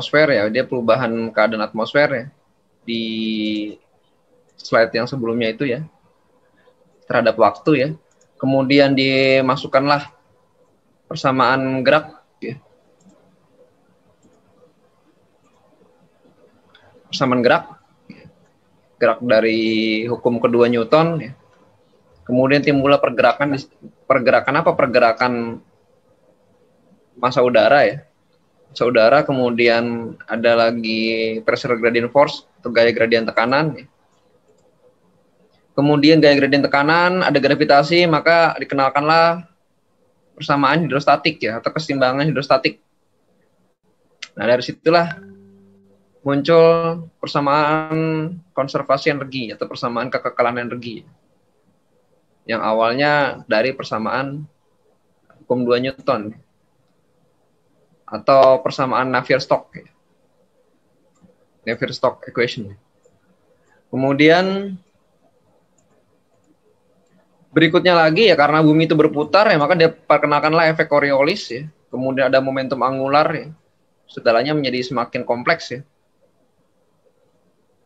atmosfer ya, dia perubahan keadaan atmosfer ya di slide yang sebelumnya itu ya, terhadap waktu ya. Kemudian dimasukkanlah persamaan gerak ya. Persamaan gerak dari hukum kedua Newton ya. Kemudian timbullah pergerakan apa? Pergerakan massa udara ya. Massa udara, kemudian ada lagi pressure gradient force atau gaya gradien tekanan ya. Kemudian gaya gradien tekanan, ada gravitasi, maka dikenalkanlah persamaan hidrostatik ya, atau keseimbangan hidrostatik. Nah, dari situlah muncul persamaan konservasi energi atau persamaan kekekalan energi. Yang awalnya dari persamaan hukum 2 Newton atau persamaan Navier-Stokes. Navier-Stokes equation. Kemudian berikutnya lagi ya, karena bumi itu berputar ya, maka dia perkenalkanlah efek Coriolis ya. Kemudian ada momentum angular ya. Segalanya menjadi semakin kompleks ya.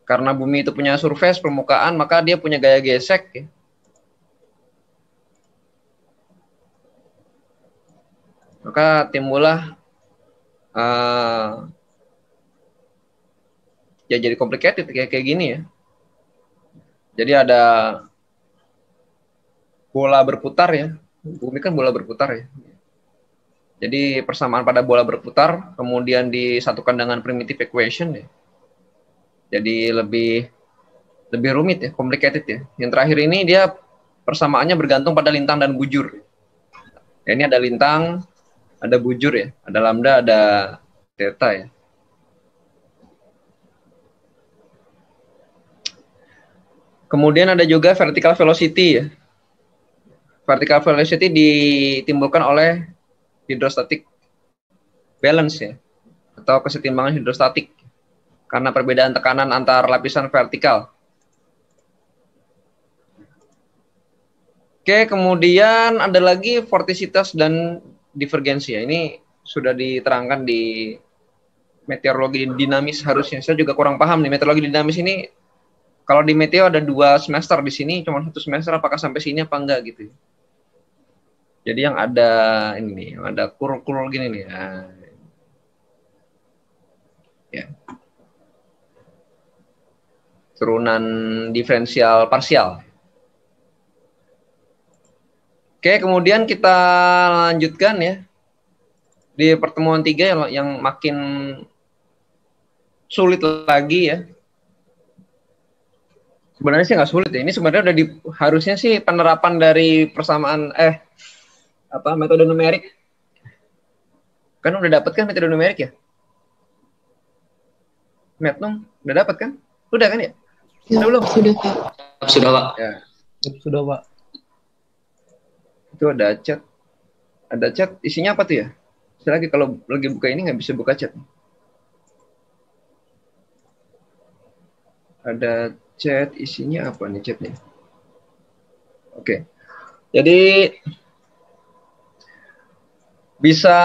Karena bumi itu punya surface permukaan, maka dia punya gaya gesek ya. Maka timbullah ya jadi complicated kayak gini ya. Jadi ada bola berputar ya. Bumi kan bola berputar ya. Jadi persamaan pada bola berputar kemudian disatukan dengan primitive equation ya. Jadi lebih rumit ya, complicated ya. Yang terakhir ini dia persamaannya bergantung pada lintang dan bujur. Ya, ini ada lintang, ada bujur ya, ada lambda, ada theta ya. Kemudian ada juga vertical velocity ya. Vertical velocity ditimbulkan oleh hidrostatic balance ya, atau kesetimbangan hidrostatik karena perbedaan tekanan antar lapisan vertikal. Oke, kemudian ada lagi vortisitas dan divergensi ya. Ini sudah diterangkan di meteorologi dinamis harusnya. Saya juga kurang paham nih meteorologi dinamis ini. Kalau di meteo ada 2 semester, di sini cuma 1 semester, apakah sampai sini apa enggak gitu. Jadi yang ada ini nih, yang ada kurul-kurul gini nih. Nah, ya. Turunan diferensial parsial. Oke, kemudian kita lanjutkan ya. Di pertemuan 3 yang makin sulit lagi ya. Sebenarnya sih nggak sulit ya. Ini sebenarnya udah harusnya sih penerapan dari persamaan metode numerik. Kan udah dapat kan metode numerik ya? Metnum udah dapat kan? Udah kan ya? Ya, belum? Sudah, Pak. Sudah, Pak. Ya. Sudah, Pak. Itu ada chat. Ada chat, isinya apa tuh ya? Saya lagi kalau lagi buka ini nggak bisa buka chat. Ada chat, isinya apa nih chatnya? Oke. Jadi bisa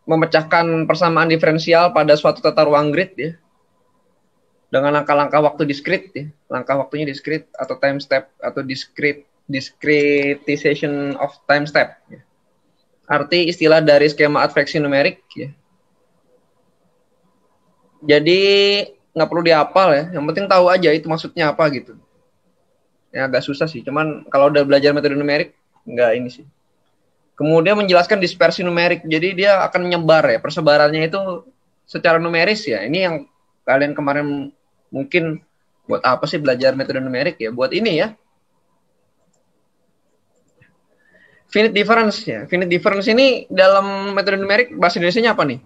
memecahkan persamaan diferensial pada suatu tata ruang grid ya. Dengan langkah-langkah waktu diskrit ya. Langkah waktunya diskrit atau time step atau discretization of time step ya. Arti istilah dari skema adveksi numerik ya. Jadi nggak perlu dihafal ya, yang penting tahu aja itu maksudnya apa gitu. Ya agak susah sih, cuman kalau udah belajar metode numerik nggak ini sih. Kemudian menjelaskan dispersi numerik, jadi dia akan menyebar ya, persebarannya itu secara numeris ya. Ini yang kalian kemarin mungkin buat apa sih belajar metode numerik ya? Buat ini ya. Finite difference ya. Finite difference ini dalam metode numerik bahasa Indonesianya apa nih?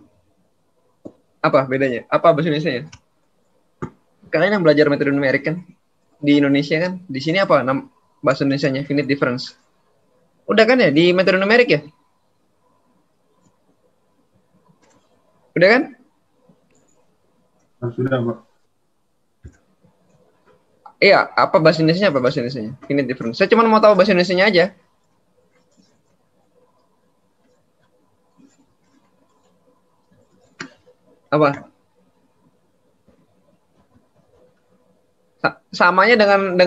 Apa bedanya? Apa bahasa Indonesianya? Kalian yang belajar metode numerik kan di Indonesia kan? Di sini apa bahasa Indonesianya? Finite difference. Udah kan ya di metode numerik ya? Udah kan? Sudah, Pak. Iya, apa bahasa Indonesianya? Apa bahasa Indonesianya? Finite difference. Saya cuma mau tahu bahasa Indonesianya aja. Apa? Samanya dengan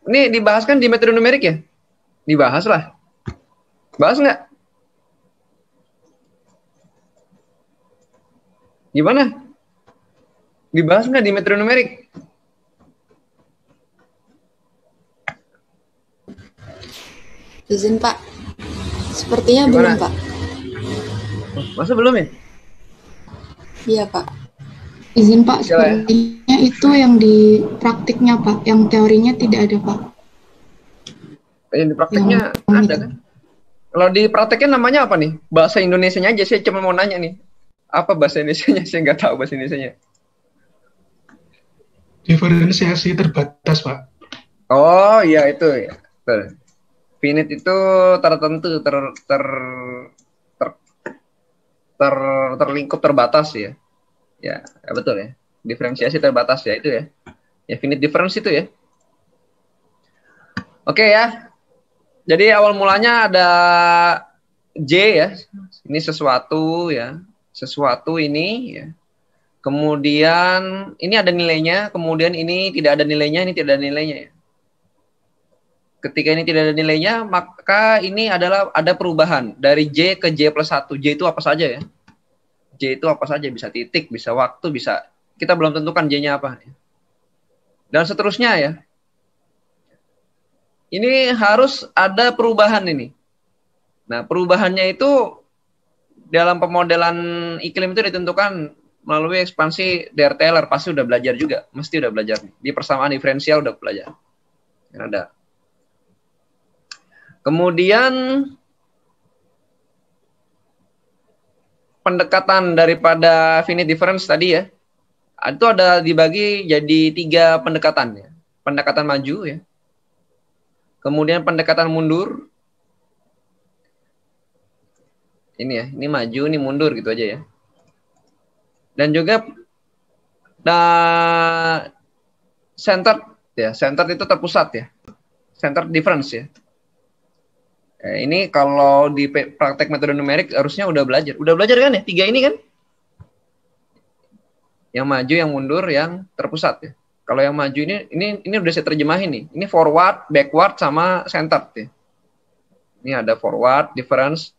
ini dibahas kan di metode numerik ya? Dibahas lah. Bahas nggak? Gimana? Dibahas nggak di metode numerik? Izin Pak. Sepertinya Gimana? belum Pak. Masa belum ya? Iya Pak. Izin Pak, Oke lah ya. sepertinya itu yang di praktiknya Pak, yang teorinya tidak ada Pak. Yang di prakteknya ada kan? Kalau di prakteknya namanya apa nih? Bahasa Indonesianya aja, saya cuma mau nanya nih. Apa bahasa Indonesianya? Saya nggak tahu bahasa Indonesianya. Diferensiasi terbatas, Pak. Oh iya itu ya. Finite itu tertentu, terlingkup, terbatas ya. Ya, betul ya. Diferensiasi terbatas ya itu ya. Ya finite difference itu ya. Oke ya. Jadi awal mulanya ada J ya. Ini sesuatu ya. Sesuatu ini ya. Kemudian ini ada nilainya, kemudian ini tidak ada nilainya, ini tidak ada nilainya ya. Ketika ini tidak ada nilainya, maka ini adalah ada perubahan dari J ke J plus 1. J itu apa saja ya? J itu apa saja, bisa titik, bisa waktu, bisa, kita belum tentukan J-nya apa. Dan seterusnya ya. Ini harus ada perubahan ini. Nah, perubahannya itu dalam pemodelan iklim itu ditentukan melalui ekspansi Der-Taylor. Pasti udah belajar juga, mesti udah belajar. Di persamaan diferensial udah belajar. Ada. Kemudian pendekatan daripada finite difference tadi ya, itu ada dibagi jadi 3 pendekatan ya. Pendekatan maju ya. Kemudian pendekatan mundur. Ini ya, ini maju, ini mundur gitu aja ya. Dan juga centered ya, centered itu terpusat ya. Centered difference ya. Ini kalau di praktek metode numerik harusnya udah belajar. Udah belajar kan ya? 3 ini kan? Yang maju, yang mundur, yang terpusat ya. Kalau yang maju ini udah saya terjemahin nih. Ini forward, backward, sama centered ya. Ini ada forward difference,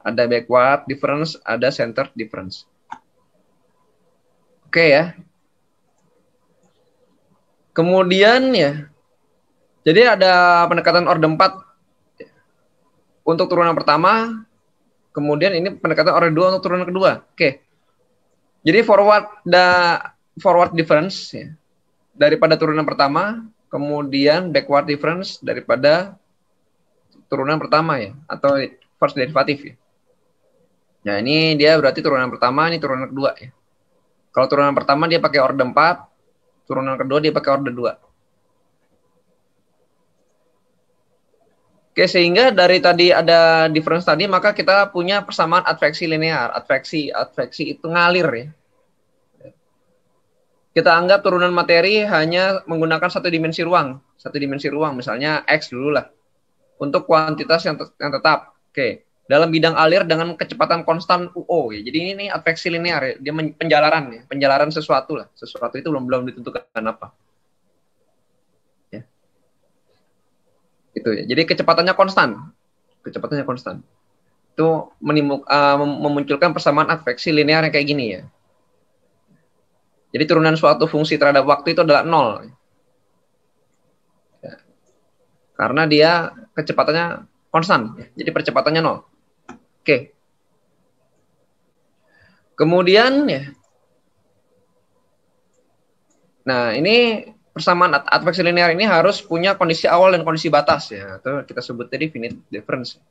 ada backward difference, ada centered difference. Oke ya. Kemudian ya. Jadi ada pendekatan orde 4 untuk turunan pertama, kemudian ini pendekatan orde 2 untuk turunan kedua. Oke. Jadi forward difference ya, daripada turunan pertama, kemudian backward difference daripada turunan pertama ya, atau first derivative ya. Nah, ini dia berarti turunan pertama, ini turunan kedua ya. Kalau turunan pertama dia pakai orde 4, turunan kedua dia pakai orde 2. Oke, sehingga dari tadi ada difference tadi, maka kita punya persamaan adveksi linear. Adveksi itu ngalir ya. Kita anggap turunan materi hanya menggunakan satu dimensi ruang. Satu dimensi ruang, misalnya X dulu lah. Untuk kuantitas yang tetap. Oke, dalam bidang alir dengan kecepatan konstan UO ya. Jadi ini adveksi linear ya. Dia penjalaran ya. Penjalaran sesuatu lah. Sesuatu itu belum ditentukan apa. Itu ya. Jadi kecepatannya konstan. Kecepatannya konstan. Itu memunculkan persamaan adveksi linear yang kayak gini ya. Jadi turunan suatu fungsi terhadap waktu itu adalah 0. Ya. Karena dia kecepatannya konstan. Ya. Jadi percepatannya 0. Oke. Kemudian ya. Nah, ini persamaan adveksi linear ini harus punya kondisi awal dan kondisi batas ya, atau kita sebut tadi finite difference.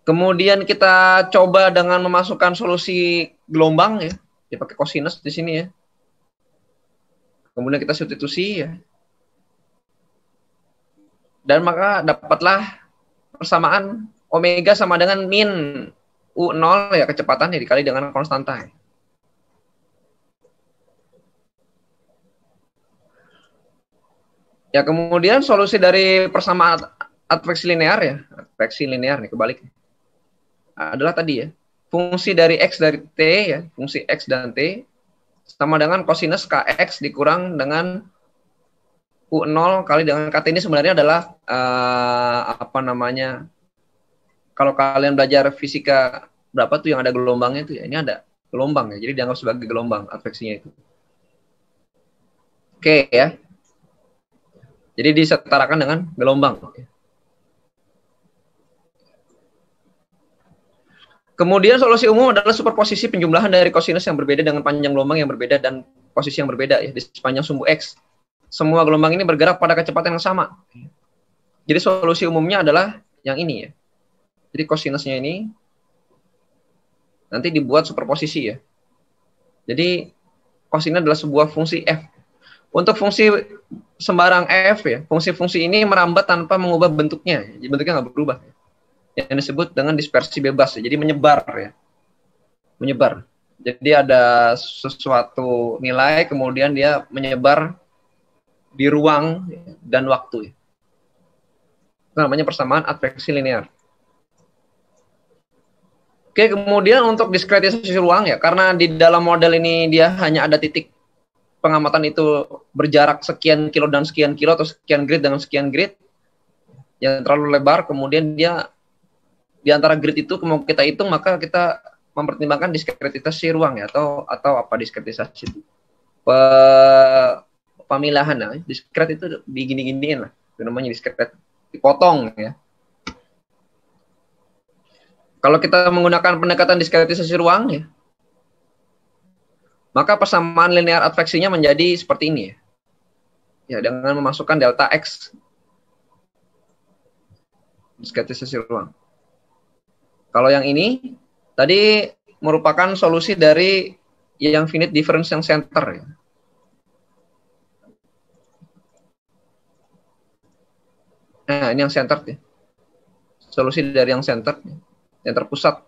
Kemudian kita coba dengan memasukkan solusi gelombang ya, dia pakai cosinus di sini ya. Kemudian kita substitusi ya. Dan maka dapatlah persamaan omega sama dengan min U0 ya, kecepatan ya, dikali dengan konstanta ya. Ya, kemudian solusi dari persamaan adveksi linear ya, adveksi linear nih kebalik adalah tadi ya. fungsi dari X dari T ya, fungsi X dan T sama dengan kosinus Kx dikurang dengan U0 kali dengan KT. Ini sebenarnya adalah apa namanya, kalau kalian belajar fisika berapa tuh yang ada gelombangnya itu ya, ini ada gelombang ya, jadi dianggap sebagai gelombang adveksinya itu. Oke ya, jadi disetarakan dengan gelombang. Kemudian solusi umum adalah superposisi penjumlahan dari kosinus yang berbeda dengan panjang gelombang yang berbeda dan posisi yang berbeda ya di sepanjang sumbu X. Semua gelombang ini bergerak pada kecepatan yang sama. Jadi solusi umumnya adalah yang ini ya. Jadi kosinusnya ini nanti dibuat superposisi ya. Jadi kosinus adalah sebuah fungsi f. Untuk fungsi sembarang f ya, fungsi-fungsi ini merambat tanpa mengubah bentuknya. Jadi bentuknya nggak berubah. Yang disebut dengan dispersi bebas, jadi menyebar ya, menyebar. Jadi ada sesuatu nilai kemudian dia menyebar di ruang dan waktu. Itu namanya persamaan adveksi linear. Oke, kemudian untuk diskretisasi ruang ya, karena di dalam model ini dia hanya ada titik pengamatan itu berjarak sekian kilo dan sekian kilo atau sekian grid dengan sekian grid yang terlalu lebar, kemudian dia di antara grid itu mau kita hitung, maka kita mempertimbangkan diskretisasi ruang ya, atau apa diskretisasi itu, pemilahan lah. Diskret itu digini-giniin lah, itu namanya diskret, dipotong ya. Kalau kita menggunakan pendekatan diskretisasi ruang ya, maka persamaan linear adveksinya menjadi seperti ini ya. Ya, dengan memasukkan delta X diskretisasi ruang. Kalau yang ini tadi merupakan solusi dari yang finite difference yang center ya. Nah, ini yang center ya. Solusi dari yang center, yang terpusat.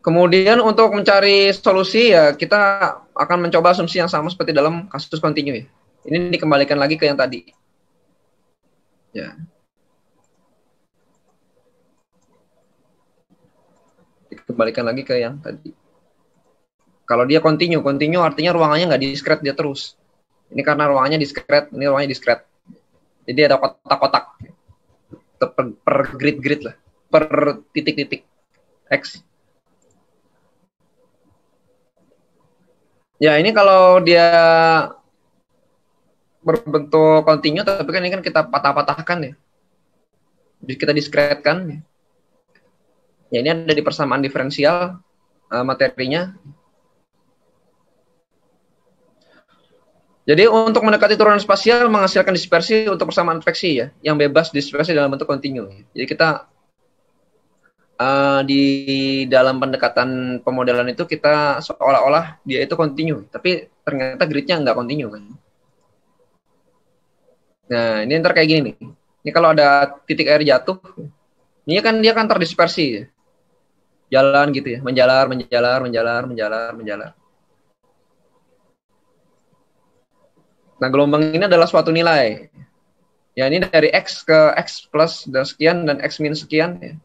Kemudian untuk mencari solusi ya kita akan mencoba asumsi yang sama seperti dalam kasus kontinu ya. Ini dikembalikan lagi ke yang tadi. Ya. Dikembalikan lagi ke yang tadi. Kalau dia kontinu artinya ruangannya nggak diskret, dia terus. Ini karena ruangannya diskret, ini ruangannya diskret. Jadi ada kotak-kotak per grid-grid lah, per titik-titik X. Ya, ini kalau dia berbentuk kontinu, tapi kan ini kan kita patah-patahkan ya. Jadi kita diskretkan. Ya, ini ada di persamaan diferensial materinya. Jadi untuk mendekati turunan spasial menghasilkan dispersi untuk persamaan adveksi ya, yang bebas dispersi dalam bentuk kontinu. Jadi kita di dalam pendekatan pemodelan itu kita seolah-olah dia itu kontinu, tapi ternyata gridnya nggak kontinu kan. Nah, ini ntar kayak gini nih. Ini kalau ada titik air jatuh, ini kan dia kan terdispersi ya. Jalan gitu ya, menjalar. Nah, gelombang ini adalah suatu nilai. Ya, ini dari X ke X plus dan sekian dan X min sekian ya.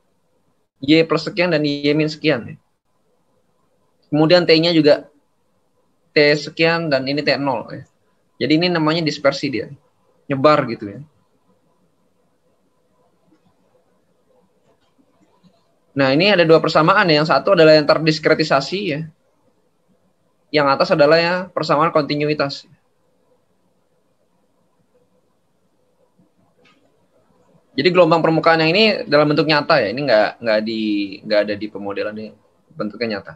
Y plus sekian dan Y min sekian ya. Kemudian T-nya juga T sekian dan ini T0 ya. Jadi ini namanya dispersi dia. Nyebar gitu ya. Nah, ini ada dua persamaan ya. Yang satu adalah yang terdiskretisasi ya. Yang atas adalah ya persamaan kontinuitas. Jadi gelombang permukaan yang ini dalam bentuk nyata ya. Ini nggak ada di pemodelan ini, bentuknya nyata.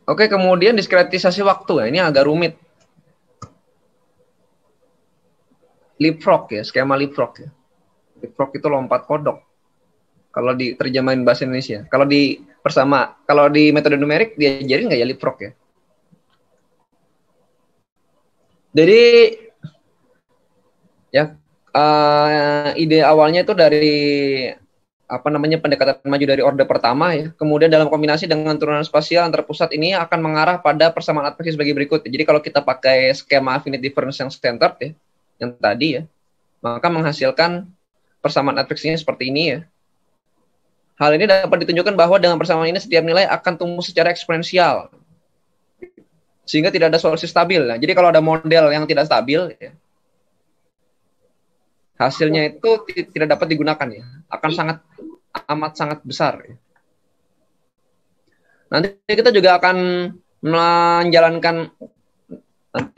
Oke, kemudian diskretisasi waktu ya. Ini agak rumit. Leapfrog ya, skema leapfrog ya. Leapfrog itu lompat kodok. Kalau diterjemahin bahasa Indonesia. Kalau di metode numerik diajarin nggak ya leapfrog ya? Jadi ya ide awalnya itu dari pendekatan maju dari orde pertama ya. Kemudian dalam kombinasi dengan turunan spasial antar pusat ini akan mengarah pada persamaan adveksi sebagai berikut. Jadi kalau kita pakai skema finite difference yang standard ya, yang tadi ya, maka menghasilkan persamaan adveksinya seperti ini ya. Hal ini dapat ditunjukkan bahwa dengan persamaan ini setiap nilai akan tumbuh secara eksponensial, sehingga tidak ada solusi stabil. Nah, jadi kalau ada model yang tidak stabil, ya, hasilnya itu tidak dapat digunakan ya, akan sangat besar. Ya. Nanti kita juga akan menjalankan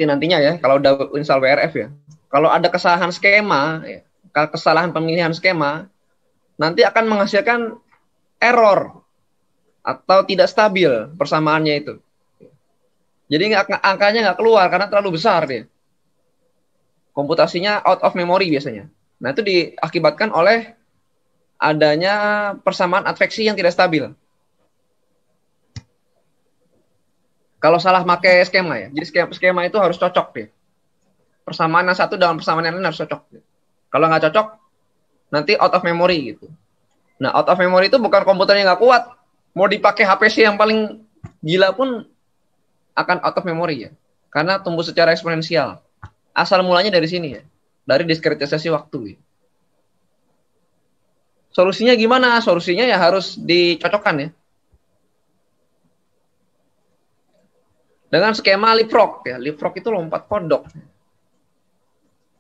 nantinya ya, kalau udah install WRF ya, kalau ada kesalahan skema, ya, kesalahan pemilihan skema, nanti akan menghasilkan error atau tidak stabil persamaannya itu. Jadi angkanya nggak keluar karena terlalu besar dia. Komputasinya out of memory biasanya. Nah itu diakibatkan oleh adanya persamaan adveksi yang tidak stabil. Kalau salah pakai skema ya, jadi skema itu harus cocok deh. Persamaan yang satu dalam persamaan yang lain harus cocok. Kalau nggak cocok, nanti out of memory gitu. Nah, out of memory itu bukan komputernya nggak kuat. Mau dipakai HPC yang paling gila pun akan out of memory ya. Karena tumbuh secara eksponensial. Asal mulanya dari sini ya. Dari diskretisasi waktu ya. Solusinya gimana? Solusinya ya harus dicocokkan ya. Dengan skema leapfrog ya. Leapfrog itu lompat kodok.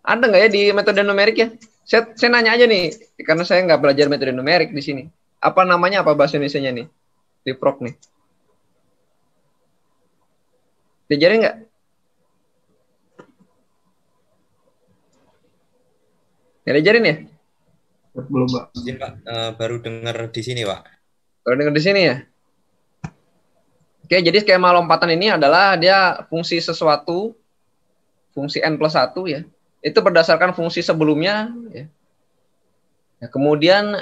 Ada nggak ya di metode numerik ya? Saya nanya aja nih, karena saya nggak belajar metode numerik di sini. Apa namanya, apa bahasa Indonesianya nih? Leapfrog nih. Diajarin nggak? Nggak diajarin ya? Belum, Pak. Izin, Pak. Baru dengar di sini, Pak. Baru dengar di sini ya? Oke, jadi skema lompatan ini adalah dia fungsi sesuatu, fungsi n+1 ya. Itu berdasarkan fungsi sebelumnya ya. Kemudian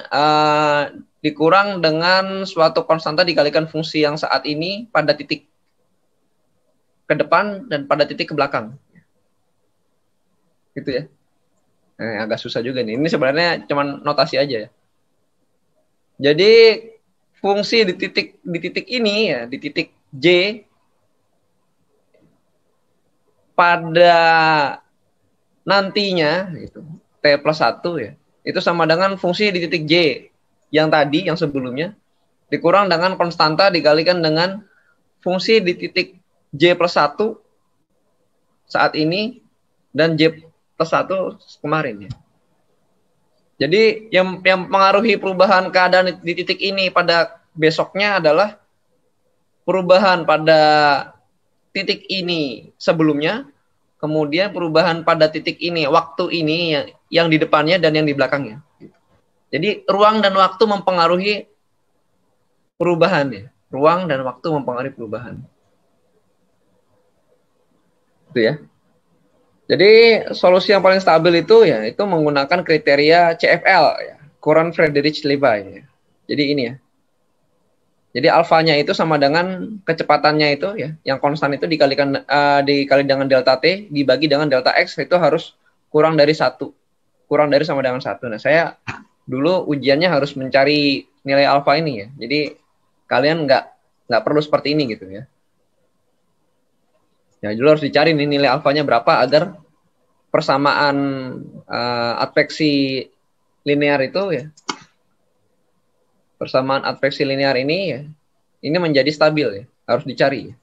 dikurang dengan suatu konstanta dikalikan fungsi yang saat ini pada titik ke depan dan pada titik ke belakang gitu ya. Agak susah juga nih, ini sebenarnya cuma notasi aja ya. Jadi fungsi di titik ini ya, di titik J pada nantinya itu T+1 ya, itu sama dengan fungsi di titik J yang tadi, yang sebelumnya, dikurang dengan konstanta dikalikan dengan fungsi di titik J+1 saat ini dan J+1 kemarin ya. Jadi yang mengaruhi perubahan keadaan di titik ini pada besoknya adalah perubahan pada titik ini sebelumnya, kemudian perubahan pada titik ini, waktu ini yang di depannya dan yang di belakangnya. Jadi ruang dan waktu mempengaruhi perubahan ya. Ruang dan waktu mempengaruhi perubahan. Itu ya. Jadi solusi yang paling stabil itu ya itu menggunakan kriteria CFL ya, Courant-Friedrich-Levi ya. Jadi ini ya. Jadi alfanya itu sama dengan kecepatannya itu ya, yang konstan itu dikali dengan delta T dibagi dengan delta X itu harus kurang dari 1. Kurang dari sama dengan 1. Nah, saya dulu ujiannya harus mencari nilai alfa ini ya. Jadi kalian nggak perlu seperti ini gitu ya. Ya, dulu harus dicari nih nilai alfanya berapa agar persamaan adveksi linear itu ya. Persamaan adveksi linear ini ya, ini menjadi stabil ya, harus dicari.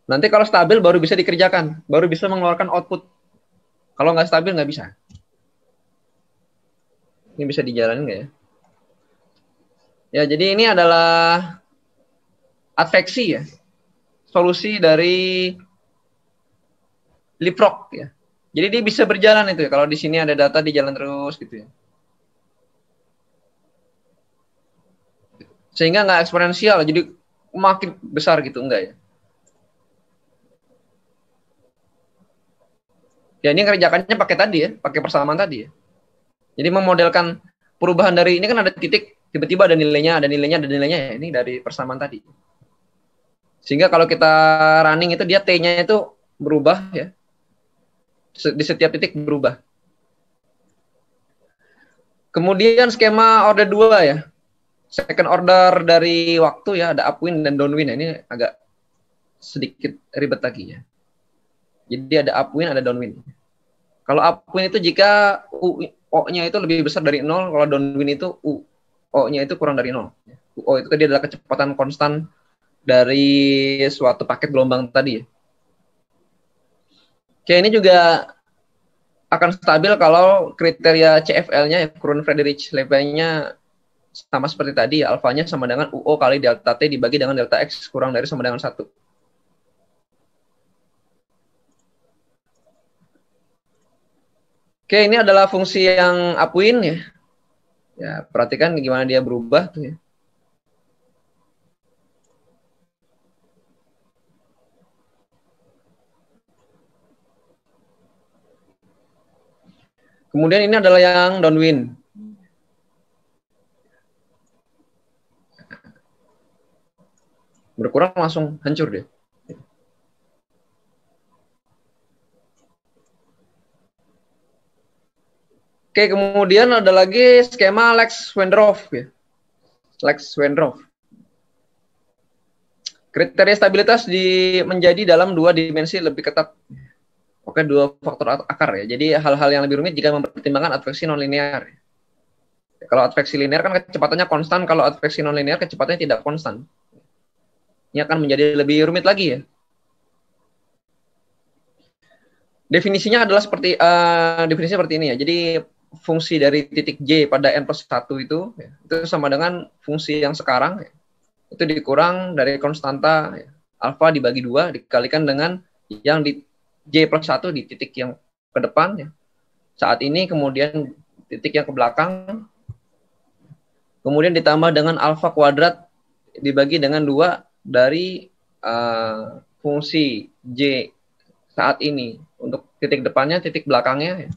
Nanti kalau stabil baru bisa dikerjakan, baru bisa mengeluarkan output. Kalau nggak stabil nggak bisa. Ini bisa dijalani nggak ya? Ya, jadi ini adalah adveksi ya, solusi dari leapfrog ya. Jadi dia bisa berjalan itu ya. Kalau di sini ada data di jalan terus gitu ya. Sehingga nggak eksponensial, jadi makin besar gitu, enggak ya. Ya ini kerjakannya pakai tadi ya, pakai persamaan tadi ya. Jadi memodelkan perubahan dari ini kan ada titik, tiba-tiba ada nilainya ya, ini dari persamaan tadi. Sehingga kalau kita running itu dia T-nya itu berubah ya. Di setiap titik berubah. Kemudian skema order 2 ya. Second order dari waktu ya, ada upwind dan downwind. Ini agak sedikit ribet lagi ya. Jadi ada upwind, ada downwind. Kalau upwind itu jika O-nya itu lebih besar dari 0, kalau downwind itu O-nya itu kurang dari 0. O itu tadi adalah kecepatan konstan dari suatu paket gelombang tadi ya. Oke, ini juga akan stabil kalau kriteria CFL-nya, Coulomb Friedrich Level-nya sama seperti tadi, alfanya sama dengan UO kali delta T dibagi dengan delta X kurang dari sama dengan 1. Oke, ini adalah fungsi yang upwind ya. Ya, perhatikan gimana dia berubah tuh ya. Kemudian ini adalah yang downwind. Berkurang langsung hancur dia. Oke, kemudian ada lagi skema Lex-Wendroff ya. Lex-Wendroff. Kriteria stabilitas menjadi dalam 2 dimensi lebih ketat. Oke, 2 faktor akar ya. Jadi hal-hal yang lebih rumit jika mempertimbangkan adveksi nonlinear. Kalau adveksi linear kan kecepatannya konstan, kalau adveksi nonlinear kecepatannya tidak konstan. Ini akan menjadi lebih rumit lagi ya. Definisinya adalah seperti ini ya. Jadi fungsi dari titik J pada N plus 1 itu sama dengan fungsi yang sekarang ya, itu dikurang dari konstanta ya, alfa dibagi 2 dikalikan dengan yang di J plus 1 di titik yang ke depan ya. Saat ini kemudian titik yang ke belakang kemudian ditambah dengan alfa kuadrat dibagi dengan 2 dari fungsi J saat ini untuk titik depannya, titik belakangnya ya.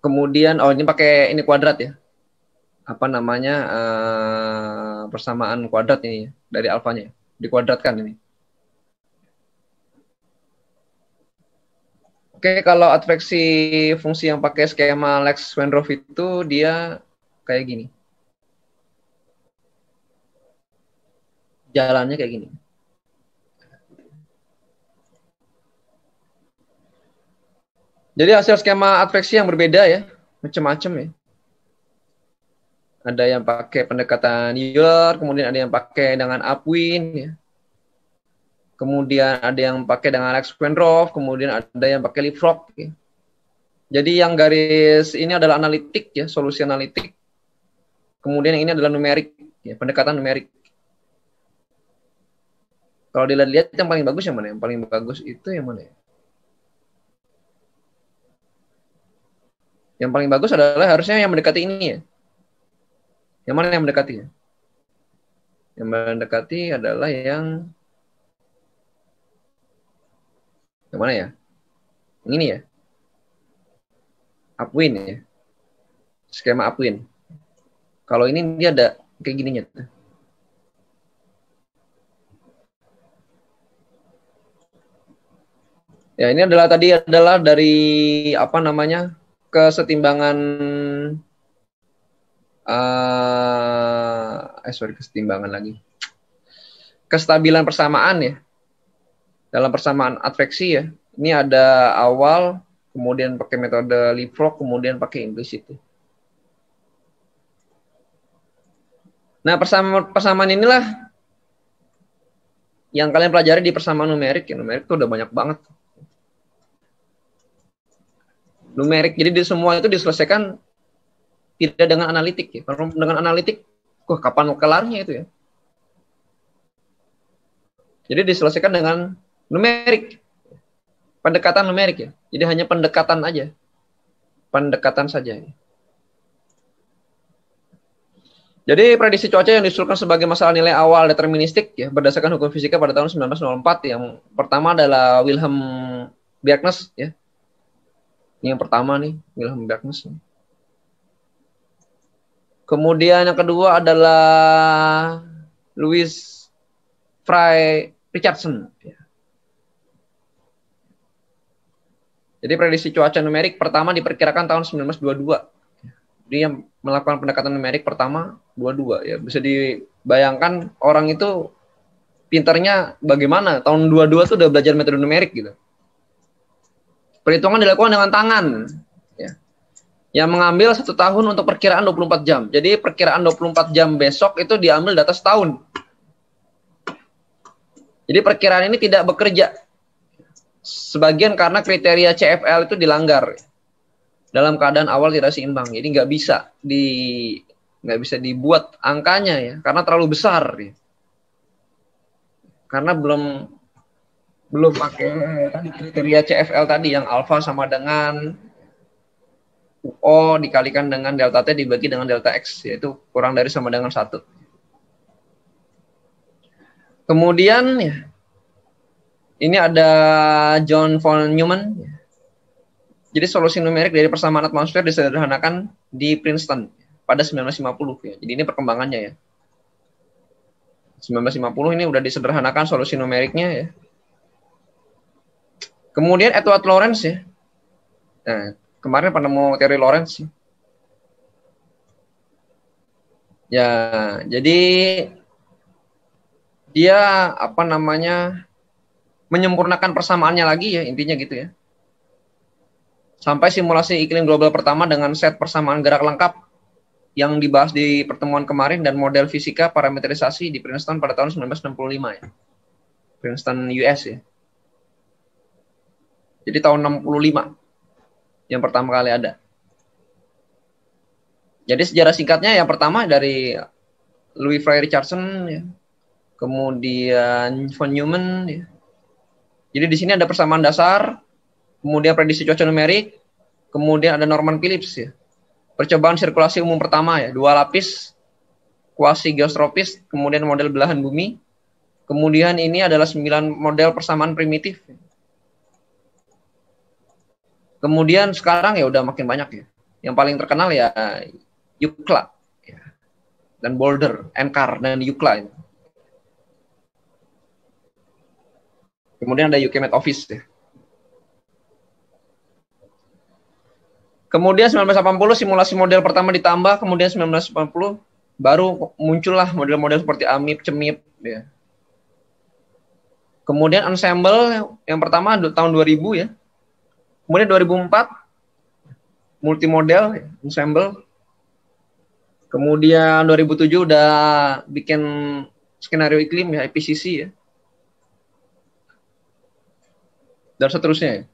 Kemudian, ini pakai ini kuadrat ya. Apa namanya, persamaan kuadrat ini ya, dari alfanya. Dikuadratkan ini. Oke, kalau adveksi fungsi yang pakai skema Lex-Wendroff itu dia kayak gini. Jalannya kayak gini. Jadi hasil skema adveksi yang berbeda ya, macam-macam ya. Ada yang pakai pendekatan Euler, kemudian ada yang pakai dengan upwind ya. Kemudian ada yang pakai dengan Lex-Wendroff, kemudian ada yang pakai leapfrog ya. Jadi yang garis ini adalah analitik ya, solusi analitik. Kemudian yang ini adalah numerik ya, pendekatan numerik. Kalau dilihat yang paling bagus yang mana? Yang paling bagus itu yang mana ya? Yang paling bagus adalah harusnya yang mendekati ini ya. Yang mana yang mendekati ya? Yang mendekati adalah yang mana ya? Yang ini ya. Upwind ya. Skema upwind. Kalau ini dia ada kayak gininya. Ya, ini adalah tadi adalah dari apa namanya? Kesetimbangan kesetimbangan lagi. Kestabilan persamaan ya. Dalam persamaan adveksi ya. Ini ada awal, kemudian pakai metode leapfrog, kemudian pakai implisit. Nah, persamaan inilah yang kalian pelajari di persamaan numerik ya. Numerik itu udah banyak banget. Numerik, jadi di semua itu diselesaikan tidak dengan analitik ya. Kalau dengan analitik, kapan kelarnya itu ya. Jadi diselesaikan dengan numerik. Pendekatan numerik ya. Jadi hanya pendekatan aja. Pendekatan saja. Ya. Jadi prediksi cuaca yang diusulkan sebagai masalah nilai awal deterministik ya berdasarkan hukum fisika pada tahun 1904 yang pertama adalah Wilhelm Bjerknes ya. Ini yang pertama nih, Wilhelm Bjerknes. Kemudian yang kedua adalah Louis Fry Richardson. Jadi prediksi cuaca numerik pertama diperkirakan tahun 1922. Dia melakukan pendekatan numerik pertama 22 ya. Bisa dibayangkan orang itu pintarnya bagaimana. Tahun 22 tuh udah belajar metode numerik gitu. Perhitungan dilakukan dengan tangan ya. Yang mengambil 1 tahun untuk perkiraan 24 jam. Jadi perkiraan 24 jam besok itu diambil data setahun. Jadi perkiraan ini tidak bekerja. Sebagian karena kriteria CFL itu dilanggar dalam keadaan awal tidak seimbang, jadi nggak bisa dibuat angkanya ya, karena terlalu besar ya. Karena belum pakai tadi kriteria CFL tadi yang alfa sama dengan UO dikalikan dengan delta T dibagi dengan delta X, yaitu kurang dari sama dengan 1. Kemudian ya, ini ada John von Neumann. Jadi solusi numerik dari persamaan atmosfer disederhanakan di Princeton pada 1950 ya. Jadi ini perkembangannya ya. 1950 ini udah disederhanakan solusi numeriknya ya. Kemudian Edward Lorenz ya. Nah, kemarin penemu teori Lorenz ya. Ya, jadi dia menyempurnakan persamaannya lagi ya, intinya gitu ya. Sampai simulasi iklim global pertama dengan set persamaan gerak lengkap yang dibahas di pertemuan kemarin dan model fisika parametrisasi di Princeton pada tahun 1965 ya. Princeton US ya. Jadi tahun 65 yang pertama kali ada. Jadi sejarah singkatnya yang pertama dari Louis Fry Richardson ya. Kemudian von Neumann ya. Jadi di sini ada persamaan dasar, kemudian prediksi cuaca numerik, kemudian ada Norman Phillips ya. Percobaan sirkulasi umum pertama ya, 2 lapis, kuasi geostropis, kemudian model belahan bumi. Kemudian ini adalah 9 model persamaan primitif. Kemudian sekarang ya udah makin banyak ya. Yang paling terkenal ya UCLA ya. Dan Boulder, NCAR dan UCLA ini. Kemudian ada UK Met Office ya. Kemudian 1980 simulasi model pertama ditambah, kemudian 1980 baru muncullah model-model seperti AMIP, CEMIP ya. Kemudian ensemble yang pertama tahun 2000 ya. Kemudian 2004 multimodel ya, ensemble. Kemudian 2007 udah bikin skenario iklim ya, IPCC ya. Dan seterusnya.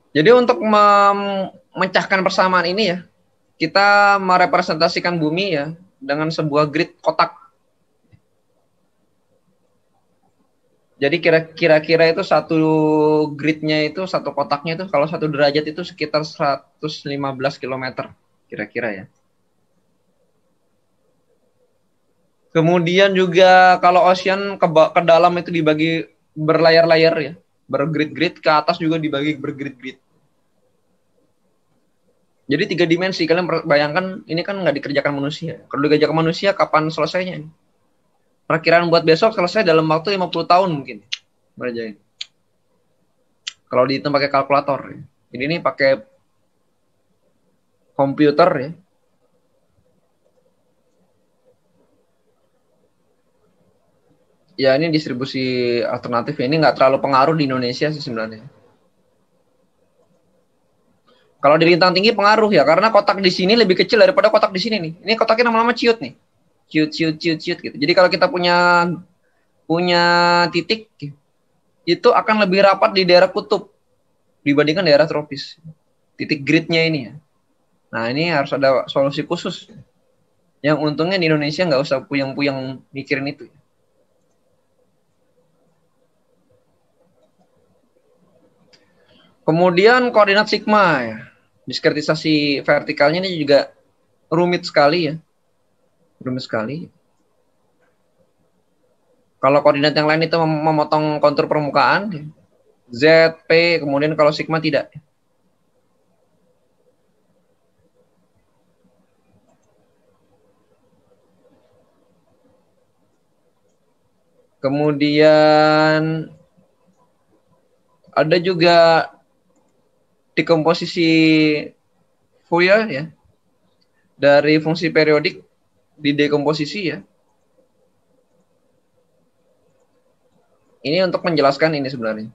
Jadi untuk memecahkan persamaan ini ya, kita merepresentasikan bumi ya dengan sebuah grid kotak. Jadi kira-kira itu satu gridnya itu, satu kotaknya itu kalau 1 derajat itu sekitar 115 km kira-kira ya. Kemudian juga kalau ocean ke dalam itu dibagi berlayar-layar ya, bergrid-grid, ke atas juga dibagi bergrid-grid. Jadi 3 dimensi, kalian bayangkan ini kan nggak dikerjakan manusia. Kalau dikerjakan manusia kapan selesainya ini? Perkiraan buat besok selesai dalam waktu 50 tahun mungkin. Ngerjain. Kalau dihitung pakai kalkulator ya. Ini pakai komputer ya. Ya ini distribusi alternatif ya. Ini nggak terlalu pengaruh di Indonesia sih sebenarnya. Kalau di lintang tinggi pengaruh ya, karena kotak di sini lebih kecil daripada kotak di sini nih. Ini kotaknya lama-lama ciut nih. Ciut gitu. Jadi kalau kita punya titik itu akan lebih rapat di daerah kutub dibandingkan daerah tropis. Titik gridnya ini ya. Nah ini harus ada solusi khusus. Yang untungnya di Indonesia nggak usah puyeng-puyeng mikirin itu. Kemudian koordinat sigma ya. Diskretisasi vertikalnya ini juga rumit sekali ya. Rumit sekali. Kalau koordinat yang lain itu memotong kontur permukaan, Z, P, kemudian kalau sigma tidak. Kemudian Ada juga dekomposisi Fourier ya. Dari fungsi periodik di dekomposisi ya. Ini untuk menjelaskan ini sebenarnya.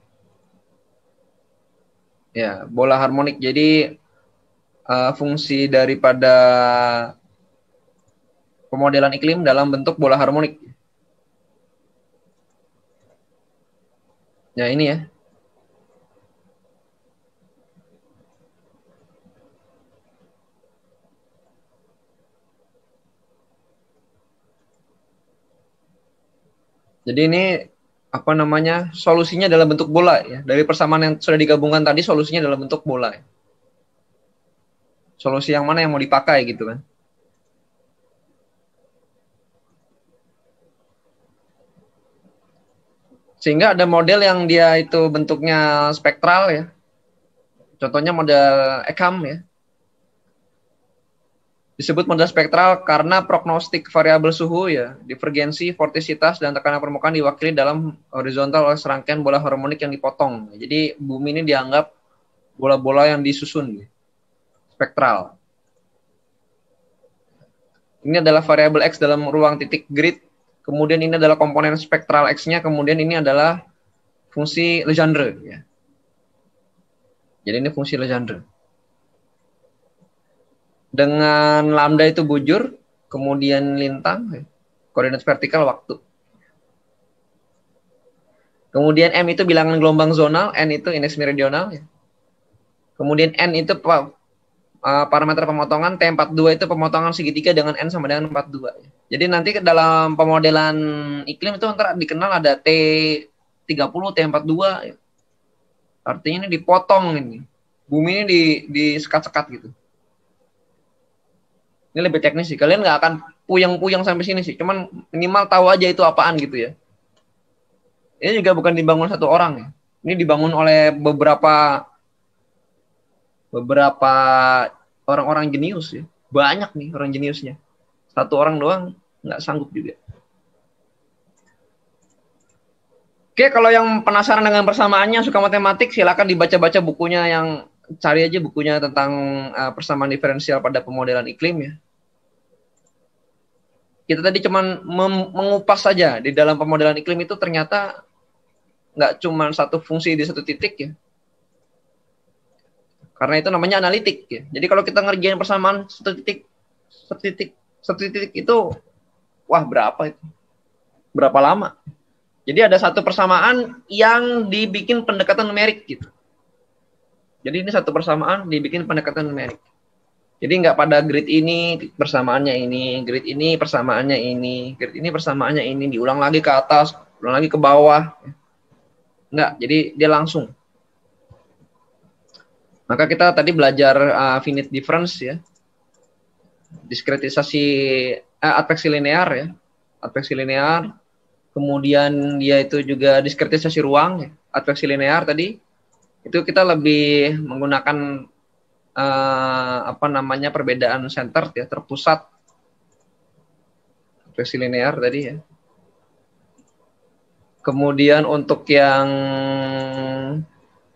Ya, bola harmonik. Jadi fungsi daripada pemodelan iklim dalam bentuk bola harmonik. Ya, ini ya. Jadi ini apa namanya? Solusinya dalam bentuk bola ya. Dari persamaan yang sudah digabungkan tadi solusinya dalam bentuk bola. Ya. Solusi yang mana yang mau dipakai gitu kan. Sehingga ada model yang dia itu bentuknya spektral ya. Contohnya model Ekham ya. Disebut model spektral karena prognostik variabel suhu ya, divergensi, vortisitas, dan tekanan permukaan diwakili dalam horizontal oleh serangkaian bola harmonik yang dipotong. Jadi bumi ini dianggap bola-bola yang disusun, spektral. Ini adalah variabel X dalam ruang titik grid, kemudian ini adalah komponen spektral X-nya, kemudian ini adalah fungsi Legendre. Ya. Jadi ini fungsi Legendre. Dengan lambda itu bujur, kemudian lintang, koordinat vertikal waktu. Kemudian M itu bilangan gelombang zonal, N itu indeks meridional. Ya. Kemudian N itu parameter pemotongan, T42 itu pemotongan segitiga dengan N sama dengan 42. Ya. Jadi nanti dalam pemodelan iklim itu ntar dikenal ada T30, T42. Ya. Artinya ini dipotong ini. Bumi ini disekat-sekat gitu. Ini lebih teknis sih. Kalian nggak akan puyeng-puyeng sampai sini sih. Cuman minimal tahu aja itu apaan gitu ya. Ini juga bukan dibangun satu orang ya. Ini dibangun oleh beberapa orang-orang jenius ya. Banyak nih orang jeniusnya. Satu orang doang nggak sanggup juga. Oke, kalau yang penasaran dengan persamaannya, suka matematik, silakan dibaca-baca bukunya yang cari aja bukunya tentang persamaan diferensial pada pemodelan iklim ya. Kita tadi cuman mengupas saja di dalam pemodelan iklim itu ternyata nggak cuma satu fungsi di satu titik ya. Karena itu namanya analitik ya. Jadi kalau kita ngerjain persamaan satu titik itu, wah berapa itu? Berapa lama? Jadi ada satu persamaan yang dibikin pendekatan numerik gitu. Jadi ini satu persamaan dibikin pendekatan numerik. Jadi nggak pada grid ini persamaannya ini, grid ini persamaannya ini, grid ini persamaannya ini, diulang lagi ke atas, ulang lagi ke bawah. Nggak, jadi dia langsung. Maka kita tadi belajar finite difference ya, diskretisasi adveksi linear ya, adveksi linear. Kemudian dia itu juga diskretisasi ruang, ya, adveksi linear tadi. Itu kita lebih menggunakan perbedaan center ya, terpusat, adveksi linear tadi ya. Kemudian untuk yang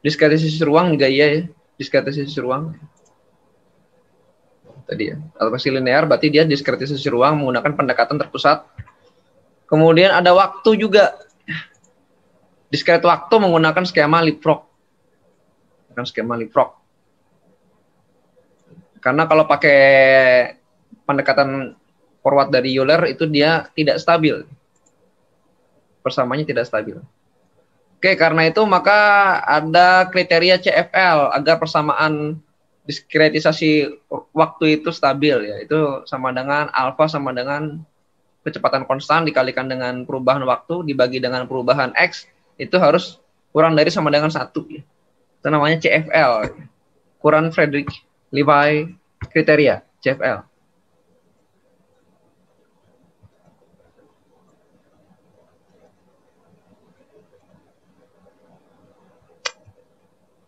diskretisasi ruang juga iya ya, diskretisasi ruang tadi ya. Adveksi linear berarti dia diskretisasi ruang menggunakan pendekatan terpusat. Kemudian ada waktu juga, diskret waktu menggunakan skema leapfrog. Karena kalau pakai pendekatan forward dari Euler itu dia tidak stabil. Persamaannya tidak stabil. Oke, karena itu maka ada kriteria CFL agar persamaan diskretisasi waktu itu stabil ya. Itu sama dengan alfa sama dengan kecepatan konstan dikalikan dengan perubahan waktu dibagi dengan perubahan X itu harus kurang dari sama dengan 1 ya. Itu namanya CFL. Kurang Friedrich-Levi kriteria CFL.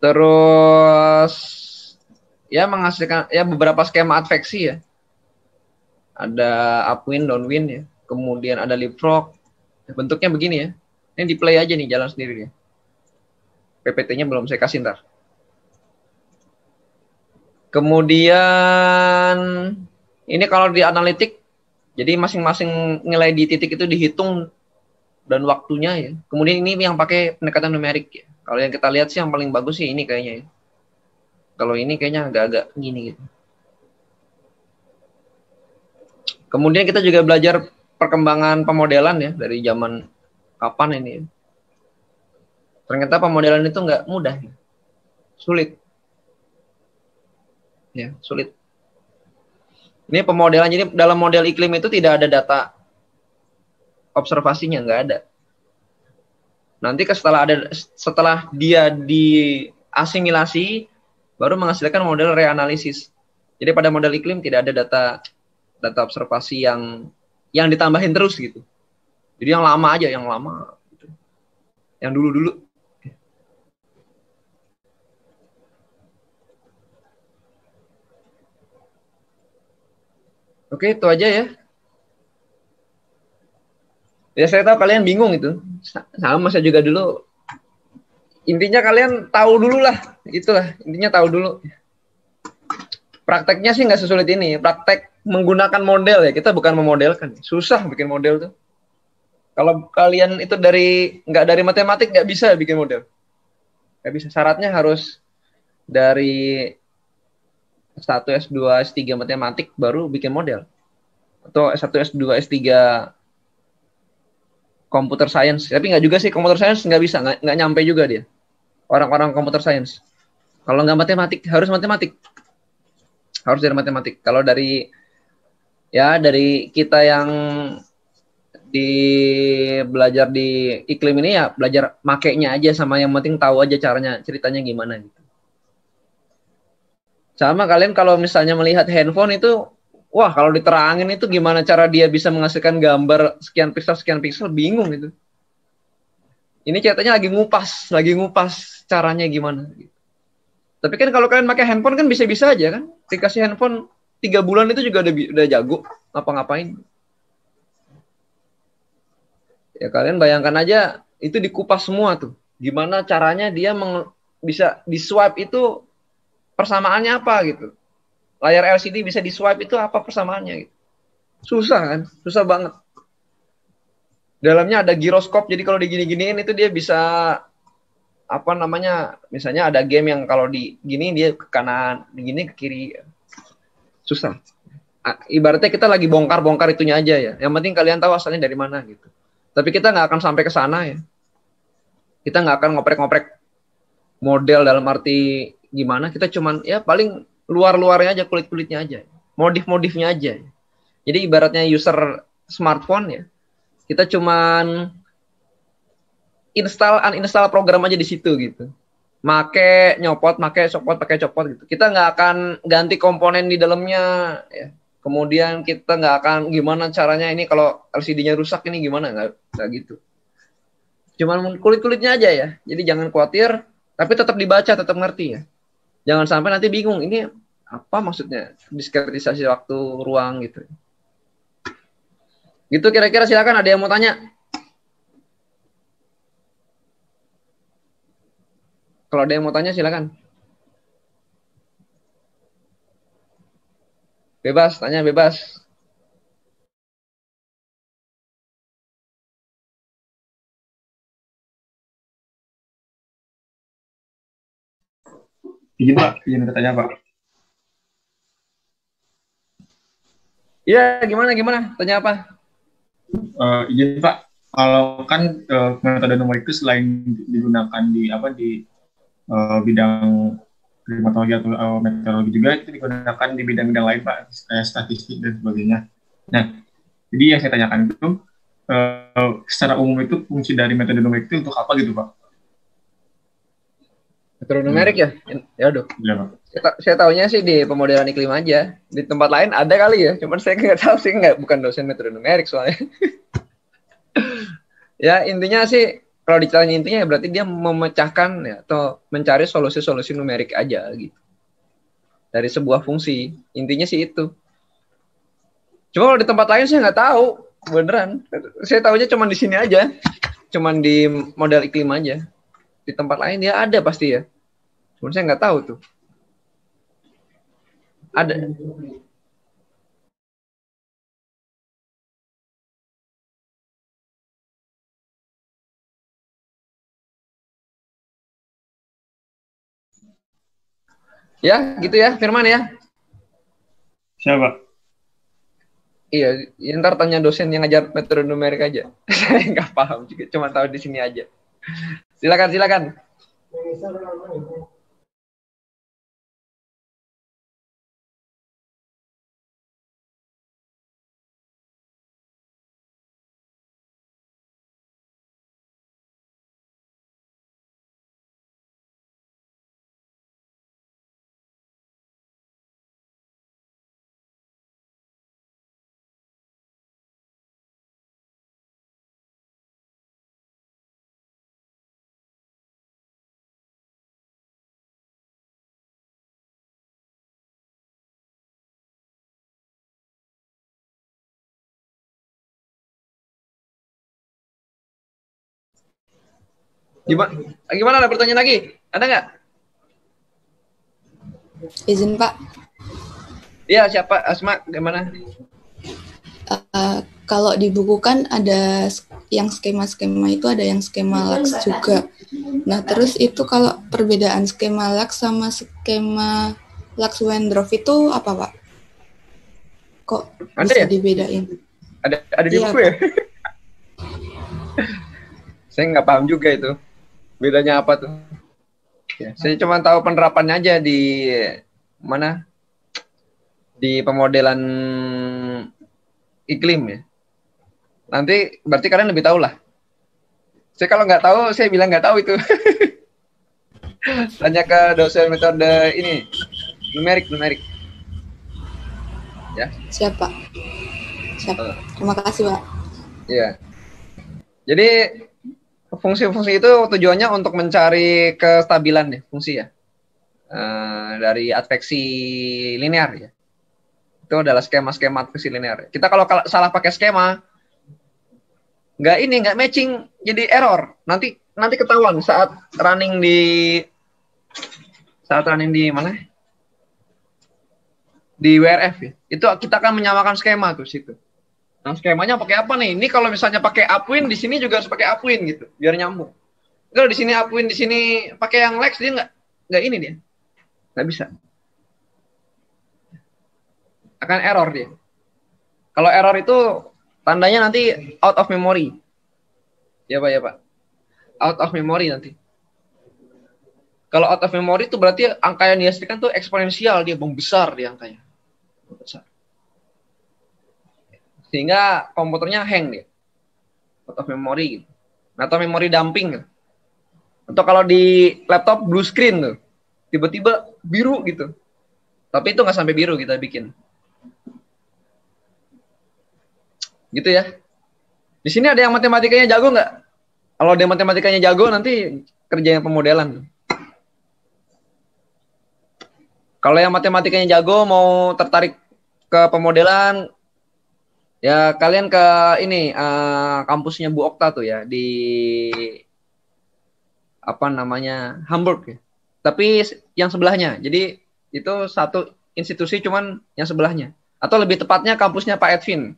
Terus ya menghasilkan ya beberapa skema adveksi ya. Ada upwind, downwind ya. Kemudian ada leapfrog. Bentuknya begini ya. Ini di play aja nih jalan sendiri ya. PPT-nya belum saya kasih ntar. Kemudian ini kalau di analitik, jadi masing-masing nilai di titik itu dihitung dan waktunya ya. Kemudian ini yang pakai pendekatan numerik ya. Kalau yang kita lihat sih yang paling bagus sih ini kayaknya ya. Kalau ini kayaknya agak-agak gini gitu. Kemudian kita juga belajar perkembangan pemodelan ya dari zaman kapan ini ya. Ternyata pemodelan itu nggak mudah ya. Sulit. Ya, sulit. Ini pemodelan, jadi dalam model iklim itu tidak ada data observasinya, nggak ada. Nanti setelah dia diasimilasi, baru menghasilkan model reanalisis. Jadi pada model iklim tidak ada data observasi yang ditambahin terus gitu. Jadi yang lama aja, yang lama, gitu. Yang dulu-dulu. Oke, itu aja ya. Ya saya tahu kalian bingung itu. Sama saya juga dulu. Intinya kalian tahu dulu lah. Itulah, intinya tahu dulu. Prakteknya sih nggak sesulit ini. Praktek menggunakan model ya. Kita bukan memodelkan. Susah bikin model tuh. Kalau kalian itu nggak dari matematik, nggak bisa bikin model. Nggak bisa. Syaratnya harus dari S1, S2, S3 matematik baru bikin model. Atau S1, S2, S3 computer science. Tapi nggak juga sih, computer science nggak bisa, nggak nyampe juga dia. Orang-orang computer science. Kalau nggak matematik, harus matematik. Harus dari matematik. Kalau dari kita yang belajar di iklim ini ya belajar makainya aja, sama yang penting tahu aja caranya, ceritanya gimana gitu. Sama kalian kalau misalnya melihat handphone itu, wah kalau diterangin itu gimana cara dia bisa menghasilkan gambar sekian pixel, bingung itu. Ini ceritanya lagi ngupas caranya gimana. Tapi kan kalau kalian pakai handphone kan bisa-bisa aja kan. Dikasih handphone 3 bulan itu juga udah jago ngapa-ngapain. Ya kalian bayangkan aja itu dikupas semua tuh. Gimana caranya dia bisa di-swipe itu persamaannya apa gitu. Layar LCD bisa di-swipe itu apa persamaannya gitu. Susah kan? Susah banget. Dalamnya ada giroskop, jadi kalau digini-giniin itu dia bisa misalnya ada game yang kalau digini dia ke kanan, digini ke kiri. Susah. Ibaratnya kita lagi bongkar-bongkar itunya aja ya. Yang penting kalian tahu asalnya dari mana gitu. Tapi kita nggak akan sampai ke sana ya. Kita nggak akan ngoprek-ngoprek model dalam arti gimana. Kita cuman ya paling luar-luarnya aja, kulit-kulitnya aja. Modif-modifnya aja. Jadi ibaratnya user smartphone ya. Kita cuman uninstall program aja di situ gitu. Make, nyopot, pakai copot gitu. Kita nggak akan ganti komponen di dalamnya ya. Kemudian kita nggak akan gimana caranya ini kalau LCD-nya rusak ini gimana, nggak gitu. Cuman kulit-kulitnya aja ya. Jadi jangan khawatir, tapi tetap dibaca, tetap ngerti ya. Jangan sampai nanti bingung ini apa maksudnya diskretisasi waktu ruang gitu. Gitu kira-kira, silakan ada yang mau tanya. Kalau ada yang mau tanya silakan. Bebas, tanya bebas. Izin Pak, izin bertanya Pak. Iya, gimana? Tanya apa? Izin Pak, kalau kan metode numerik itu selain digunakan di bidang klimatologi atau meteorologi juga, itu digunakan di bidang-bidang lain Pak, kayak statistik dan sebagainya. Nah, jadi yang saya tanyakan itu secara umum itu fungsi dari metode numerik itu untuk apa gitu Pak? Metode numerik ya? Ya aduh. Ya, Pak. Saya tahunya sih di pemodelan iklim aja. Di tempat lain ada kali ya, cuman saya nggak tahu sih, bukan dosen metode numerik soalnya. Ya intinya sih, kalau ditanya intinya ya berarti dia memecahkan ya, atau mencari solusi-solusi numerik aja gitu. Dari sebuah fungsi, intinya sih itu. Cuma kalau di tempat lain saya nggak tahu, beneran. Saya tahunya cuma di sini aja, cuma di model iklim aja. di tempat lain ya ada pasti ya. Cuman saya nggak tahu tuh. Ada. Ya, gitu ya, Firman ya. Siapa? Iya, ya, ntar tanya dosen yang ngajar metode numerik aja. Saya nggak paham juga, cuma tahu di sini aja. Silakan, silakan. Gimana ada pertanyaan lagi? Ada nggak? Izin Pak, Iya, siapa? Asma, gimana? kalau di buku kan ada yang skema-skema itu, ada yang skema LUX juga. Nah, terus itu kalau perbedaan skema LUX sama skema Lax-Wendorf itu apa, Pak? Kok Ada bisa ya? dibedain? Ada di Iya, buku ya? Saya nggak paham juga itu. Bedanya apa tuh? Ya, saya cuma tahu penerapannya aja di mana? Di pemodelan iklim ya. Nanti berarti kalian lebih tahu lah. Saya kalau nggak tahu, saya bilang nggak tahu itu. Tanya ke dosen metode ini, numerik. Ya. Siap, Pak. Siap. Terima kasih, Pak. Iya. Jadi fungsi-fungsi itu tujuannya untuk mencari kestabilan ya, fungsi ya. Dari adveksi linear ya. Itu adalah skema-skema adveksi linear. Kita kalau salah pakai skema, nggak matching, jadi error. Nanti ketahuan saat running di mana? Di WRF ya. Itu kita akan menyamakan skema tuh situ. Nah, skemanya pakai apa nih? Ini kalau misalnya pakai upwind, di sini juga harus pakai upwind gitu, biar nyambung. Kalau di sini upwind, di sini pakai yang lex, dia nggak ini dia. Nggak bisa. Akan error dia. Kalau error itu tandanya nanti out of memory. Ya Pak. Out of memory nanti. Kalau out of memory itu berarti angka yang dihasilkan tuh eksponensial, dia membesar dia angkanya. Besar. Sehingga komputernya hang dia. Out of memory gitu. Atau memory dumping gitu. Atau kalau di laptop blue screen tuh. Tiba-tiba biru gitu. Tapi itu nggak sampai biru kita bikin. Gitu ya. Di sini ada yang matematikanya jago nggak? Kalau dia matematikanya jago nanti kerjanya pemodelan. Kalau yang matematikanya jago mau tertarik ke pemodelan, ya kalian ke ini kampusnya Bu Okta tuh ya di apa namanya Hamburg ya. Tapi yang sebelahnya. Jadi itu satu institusi cuman yang sebelahnya. Atau lebih tepatnya kampusnya Pak Edwin.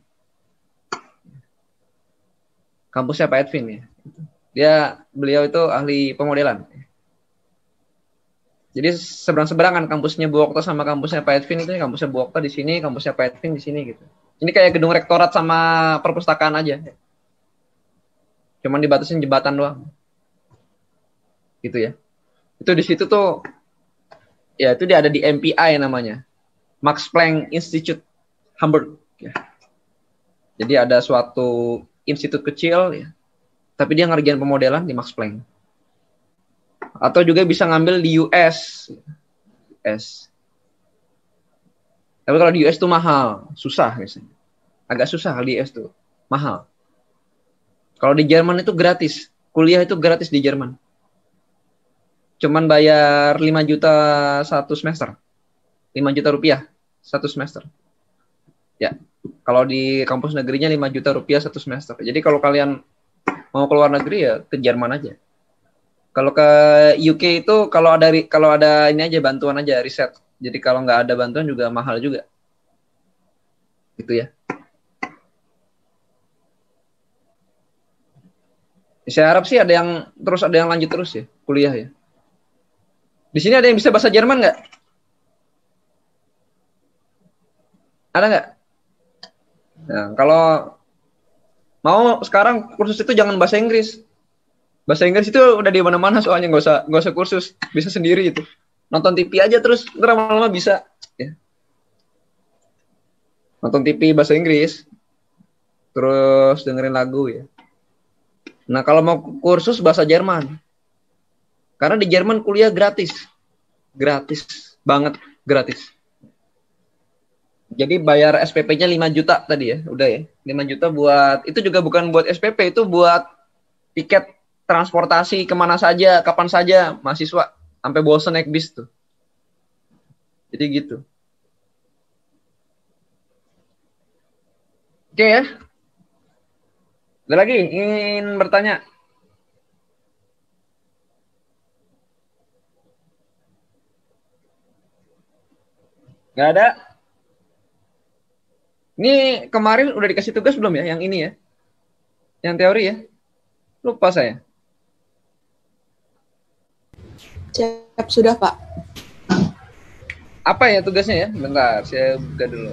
Kampusnya Pak Edwin ya. Beliau itu ahli pemodelan. Jadi seberang-seberangan kampusnya Bu Okta sama kampusnya Pak Edwin itu, kampusnya Bu Okta di sini, kampusnya Pak Edwin di sini gitu. Ini kayak gedung rektorat sama perpustakaan aja. Cuman dibatasin jembatan doang. Gitu ya. Itu di situ tuh ya itu dia ada di MPI namanya. Max Planck Institute Hamburg ya. Jadi ada suatu institut kecil ya. Tapi dia ngerjain pemodelan di Max Planck. Atau juga bisa ngambil di US. Tapi kalau di US itu mahal, susah misalnya. Agak susah di US itu, mahal. Kalau di Jerman itu gratis, kuliah itu gratis di Jerman. Cuman bayar 5 juta satu semester. 5 juta rupiah satu semester. Ya, kalau di kampus negerinya 5 juta rupiah satu semester. Jadi kalau kalian mau keluar negeri ya ke Jerman aja. Kalau ke UK itu kalau ada ini aja bantuan aja riset. Jadi kalau nggak ada bantuan juga mahal juga. Gitu ya. Saya harap sih ada yang lanjut terus ya kuliah ya. Di sini ada yang bisa bahasa Jerman nggak? Ada nggak? Nah, kalau mau sekarang kursus itu jangan bahasa Inggris. Bahasa Inggris itu udah di mana-mana soalnya nggak usah kursus, bisa sendiri itu. Nonton TV aja terus lama-lama bisa. Ya. Nonton TV bahasa Inggris, terus dengerin lagu ya. Nah kalau mau kursus bahasa Jerman, karena di Jerman kuliah gratis banget gratis. Jadi bayar SPP-nya 5 juta tadi ya, udah ya. 5 juta buat, itu juga bukan buat SPP, itu buat tiket transportasi kemana saja, kapan saja, mahasiswa. Sampai bosan naik bis tuh. Jadi gitu. Oke ya. Ada lagi ingin bertanya? Nggak ada? Ini kemarin udah dikasih tugas belum ya? Yang ini ya? Yang teori ya? Lupa saya. Siap, sudah Pak. Apa ya tugasnya ya? Bentar, saya buka dulu.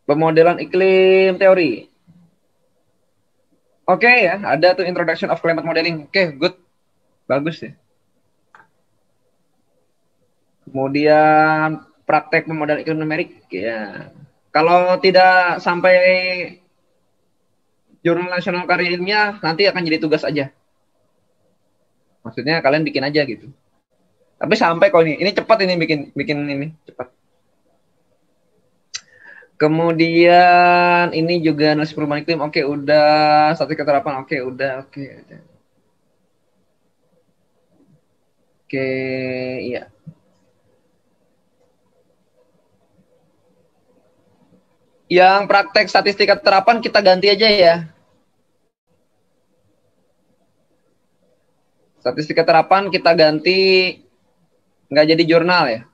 Pemodelan iklim teori. Oke ya, ada tuh Introduction of Climate Modeling. Oke, good. Bagus ya. Kemudian praktek pemodelan iklim numerik ya. Kalau tidak sampai jurnal nasional karya ilmiah, nanti akan jadi tugas aja. Maksudnya kalian bikin aja gitu. Tapi sampai kok ini cepat ini bikin ini cepat. Kemudian ini juga analisis perubahan iklim. Oke, udah. Statistik keterapan. Oke, udah. Oke, iya. Yang praktek statistik keterapan kita ganti aja ya. Statistik keterapan kita ganti nggak jadi jurnal ya.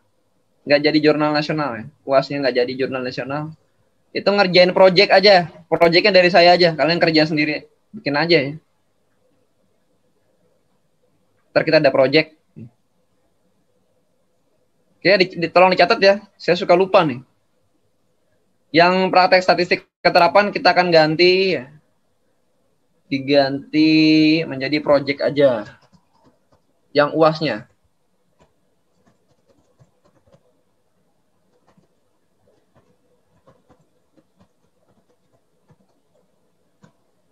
Nggak jadi jurnal nasional ya. UASnya nggak jadi jurnal nasional. Itu ngerjain project aja. Projectnya dari saya aja. Kalian kerja sendiri. Bikin aja ya. Ntar kita ada project. Oke, tolong dicatat ya. Saya suka lupa nih. Yang praktek statistik keterapan kita akan ganti ya. Diganti menjadi project aja. Yang UASnya.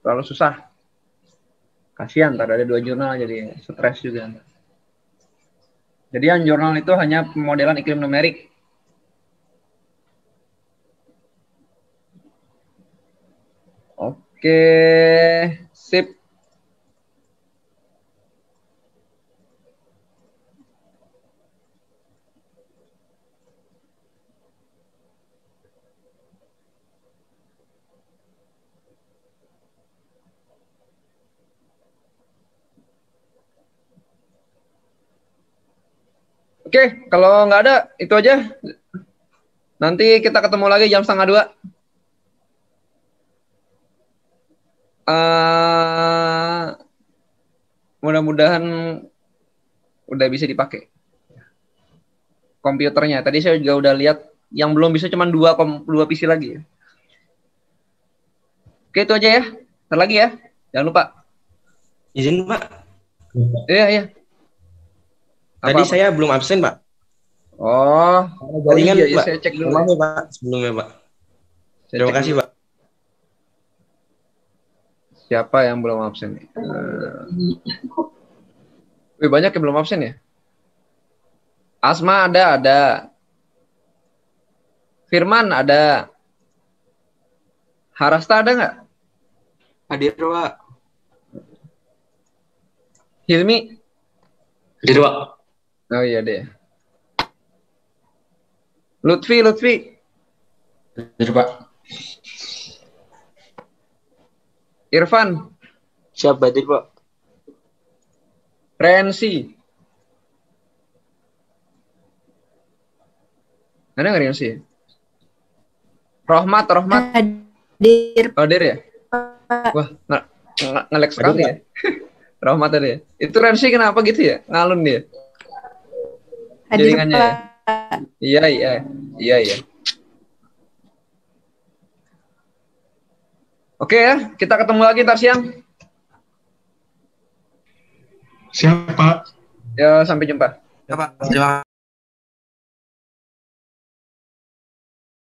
Terlalu susah. Kasihan, ntar ada 2 jurnal jadi stres juga. Jadi yang jurnal itu hanya pemodelan iklim numerik. Oke, sip. Oke, kalau nggak ada, itu aja. Nanti kita ketemu lagi jam 1:30. Mudah-mudahan udah bisa dipakai komputernya. Tadi saya juga udah lihat yang belum bisa cuma 2 PC lagi. Oke, itu aja ya. Ntar lagi ya. Jangan lupa. Izin Pak. Iya. Tadi saya belum absen Pak. Oh, Jaringan iya, Pak. saya cek dulu. Terima kasih Pak sebelumnya Pak. Terima kasih Pak. Siapa yang belum absen nih? Banyak yang belum absen ya? Asma ada. Firman ada. Harasta ada nggak? Hadir Pak. Hilmi? Hadir Pak. Oh iya deh. Lutfi. Hadir, Pak. Irfan. Siap hadir, Pak. Rensi. Ada nggak Rensi? Rohmat. Hadir. Hadir ya? Wah, nge-lag sekali ya. Rohmat tadi ya. Itu Rensi kenapa gitu ya? Ngalun dia. Hadir, Jaringannya Pak. ya? Iya. Oke ya, kita ketemu lagi ntar siang. Siap, Pak. Ya, sampai jumpa. Ya, Pak. Terima